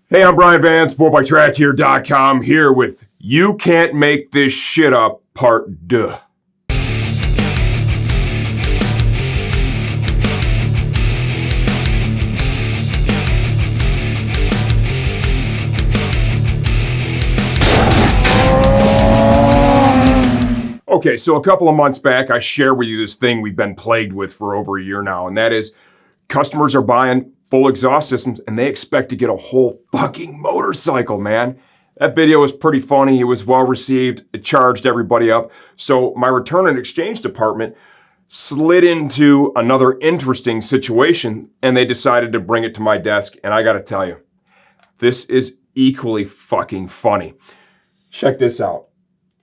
Hey, I'm Brian Van, Sportbike here with You Can't Make This Shit Up, Part 2. Okay, so a couple of months back, I shared with you this thing we've been plagued with for over a year now, and that is customers are buying full exhaust systems and they expect to get a whole fucking motorcycle, man. That video was pretty funny. It was well received. It charged everybody up. So my return and exchange department slid into another interesting situation and they decided to bring it to my desk. And I got to tell you, this is equally fucking funny. Check this out.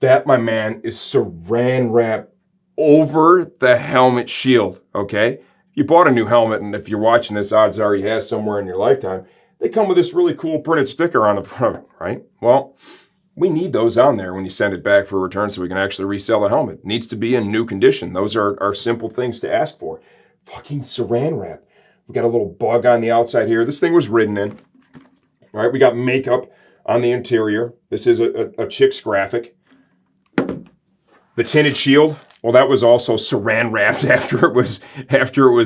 That, my man, is saran wrap over the helmet shield, okay? You bought a new helmet, and if you're watching this, odds are you have somewhere in your lifetime. They come with this really cool printed sticker on the front, right? Well, we need those on there when you send it back for a return so we can actually resell the helmet. It needs to be in new condition. Those are simple things to ask for. Fucking saran wrap. We got a little bug on the outside here. This thing was ridden in. All right, we got makeup on the interior. This is a chick's graphic. The tinted shield, well, that was also saran wrapped after it was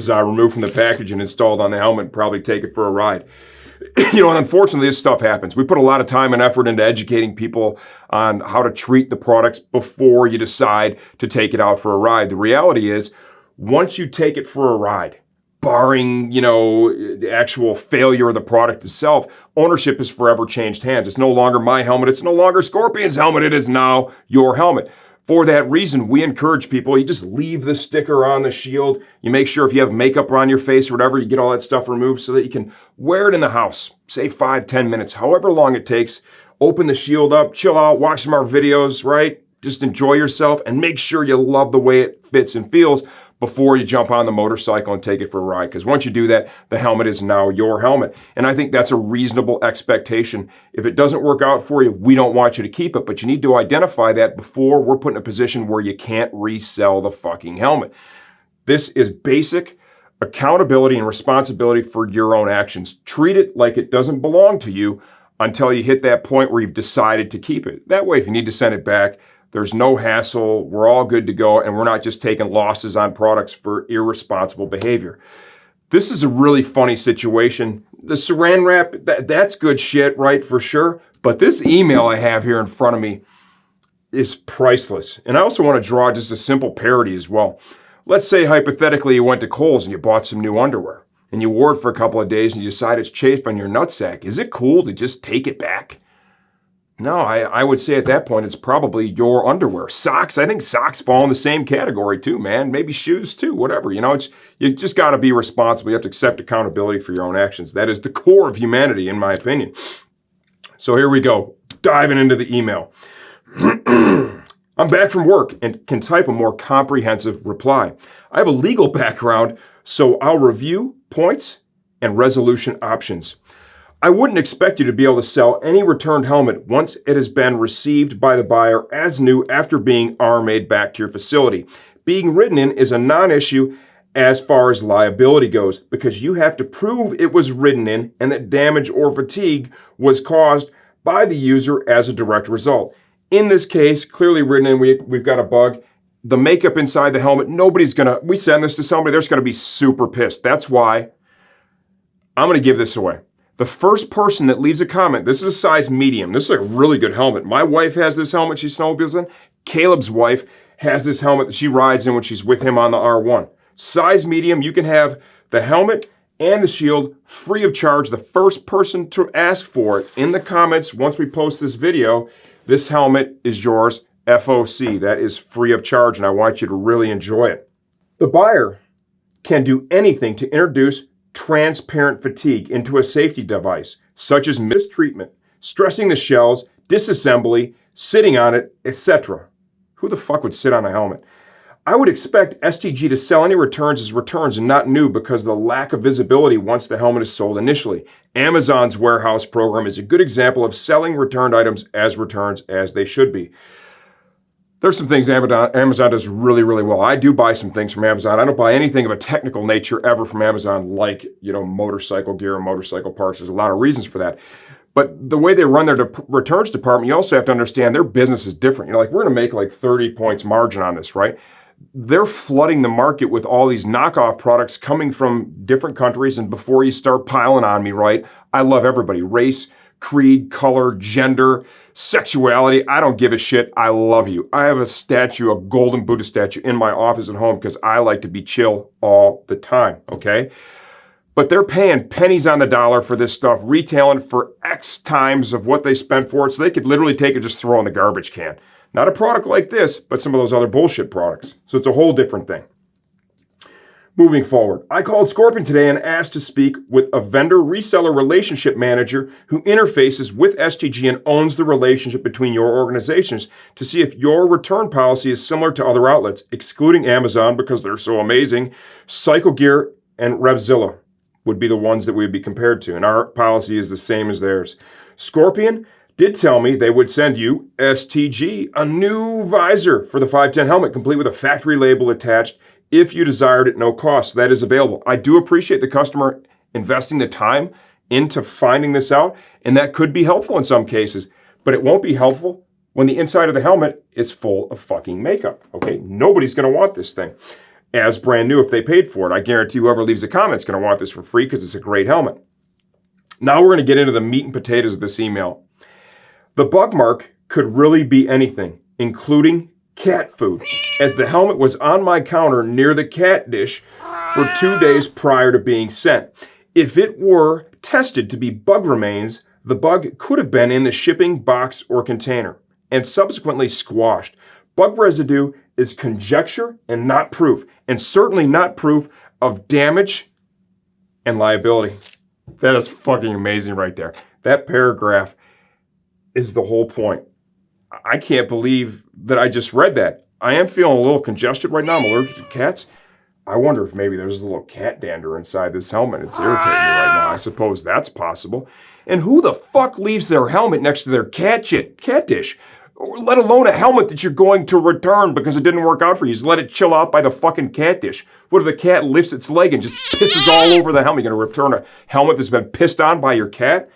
removed from the package and installed on the helmet. Probably take it for a ride. You know, and unfortunately, this stuff happens. We put a lot of time and effort into educating people on how to treat the products before you decide to take it out for a ride. The reality is, once you take it for a ride, barring, the actual failure of the product itself, ownership has forever changed hands. It's no longer my helmet. It's no longer Scorpion's helmet. It is now your helmet. For that reason, we encourage people, you just leave the sticker on the shield. You make sure if you have makeup on your face or whatever, you get all that stuff removed so that you can wear it in the house, say 5-10 minutes, however long it takes. Open the shield up, chill out, watch some of our videos, right? Just enjoy yourself and make sure you love the way it fits and feels before you jump on the motorcycle and take it for a ride. Because once you do that, the helmet is now your helmet. And I think that's a reasonable expectation. If it doesn't work out for you, we don't want you to keep it, but you need to identify that before we're put in a position where you can't resell the fucking helmet. This is basic accountability and responsibility for your own actions. Treat it like it doesn't belong to you until you hit that point where you've decided to keep it. That way, if you need to send it back, there's no hassle, we're all good to go, and we're not just taking losses on products for irresponsible behavior. This is a really funny situation. The saran wrap, that's good shit, right, for sure. But this email I have here in front of me is priceless. And I also want to draw just a simple parody as well. Let's say, hypothetically, you went to Kohl's and you bought some new underwear, and you wore it for a couple of days and you decide it's chafed on your nutsack. Is it cool to just take it back? No, I would say at that point, it's probably your underwear. Socks, I think socks fall in the same category too, man. Maybe shoes too, whatever. You just got to be responsible. You have to accept accountability for your own actions. That is the core of humanity, in my opinion. So here we go, diving into the email. I'm back from work and can type a more comprehensive reply. I have a legal background, so I'll review points and resolution options. I wouldn't expect you to be able to sell any returned helmet once it has been received by the buyer as new after being R-made back to your facility. Being written in is a non-issue as far as liability goes because you have to prove it was written in and that damage or fatigue was caused by the user as a direct result. In this case, clearly written in, we've got a bug. The makeup inside the helmet, we send this to somebody, they're just going to be super pissed. That's why I'm going to give this away. The first person that leaves a comment, this is a size medium. This is a really good helmet. My wife has this helmet she snowmobiles in. Caleb's wife has this helmet that she rides in when she's with him on the R1. Size medium, you can have the helmet and the shield free of charge. The first person to ask for it in the comments once we post this video, this helmet is yours, FOC. That is free of charge, and I want you to really enjoy it. The buyer can do anything to introduce transparent fatigue into a safety device, such as mistreatment, stressing the shells, disassembly, sitting on it, etc. Who the fuck would sit on a helmet? I would expect STG to sell any returns as returns and not new because of the lack of visibility once the helmet is sold initially. Amazon's warehouse program is a good example of selling returned items as returns as they should be. There's some things Amazon does really, really well. I do buy some things from Amazon. I don't buy anything of a technical nature ever from Amazon, like, motorcycle gear and motorcycle parts. There's a lot of reasons for that. But the way they run their returns department, you also have to understand their business is different. Like, we're going to make like 30 points margin on this, right? They're flooding the market with all these knockoff products coming from different countries. And before you start piling on me, right? I love everybody. Race, creed, color, gender, sexuality. I don't give a shit. I love you. I have a statue, a golden Buddha statue in my office at home because I like to be chill all the time, okay? But they're paying pennies on the dollar for this stuff, retailing for X times of what they spent for it, so they could literally take it and just throw it in the garbage can. Not a product like this, but some of those other bullshit products. So it's a whole different thing. Moving forward, I called Scorpion today and asked to speak with a vendor-reseller relationship manager who interfaces with STG and owns the relationship between your organizations to see if your return policy is similar to other outlets, excluding Amazon because they're so amazing. Cycle Gear and Revzilla would be the ones that we would be compared to, and our policy is the same as theirs. Scorpion did tell me they would send you, STG, a new visor for the 510 helmet, complete with a factory label attached if you desired at no cost. That is available. I do appreciate the customer investing the time into finding this out, and that could be helpful in some cases, but it won't be helpful when the inside of the helmet is full of fucking makeup, okay? Nobody's gonna want this thing as brand new if they paid for it. I guarantee whoever leaves a comment is gonna want this for free because it's a great helmet. Now we're gonna get into the meat and potatoes of this email. The bug mark could really be anything, including cat food, as the helmet was on my counter near the cat dish for 2 days prior to being sent. If it were tested to be bug remains, the bug could have been in the shipping box or container and subsequently squashed. Bug residue is conjecture and not proof, and certainly not proof of damage and liability. That is fucking amazing right there. That paragraph is the whole point. I can't believe that I just read that. I am feeling a little congested right now. I'm allergic to cats. I wonder if maybe there's a little cat dander inside this helmet. It's irritating me right now. I suppose that's possible. And who the fuck leaves their helmet next to their cat dish? Or let alone a helmet that you're going to return because it didn't work out for you. Just let it chill out by the fucking cat dish. What if the cat lifts its leg and just pisses all over the helmet? You're going to return a helmet that's been pissed on by your cat?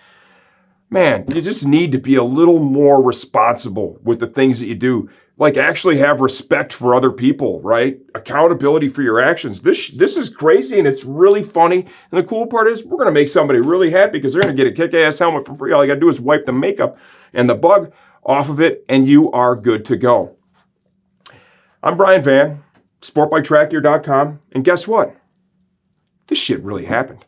Man, you just need to be a little more responsible with the things that you do. Like, actually have respect for other people, right? Accountability for your actions. This is crazy, and it's really funny. And the cool part is we're going to make somebody really happy because they're going to get a kick-ass helmet for free. All you got to do is wipe the makeup and the bug off of it, and you are good to go. I'm Brian Van, sportbiketrackgear.com, and guess what? This shit really happened.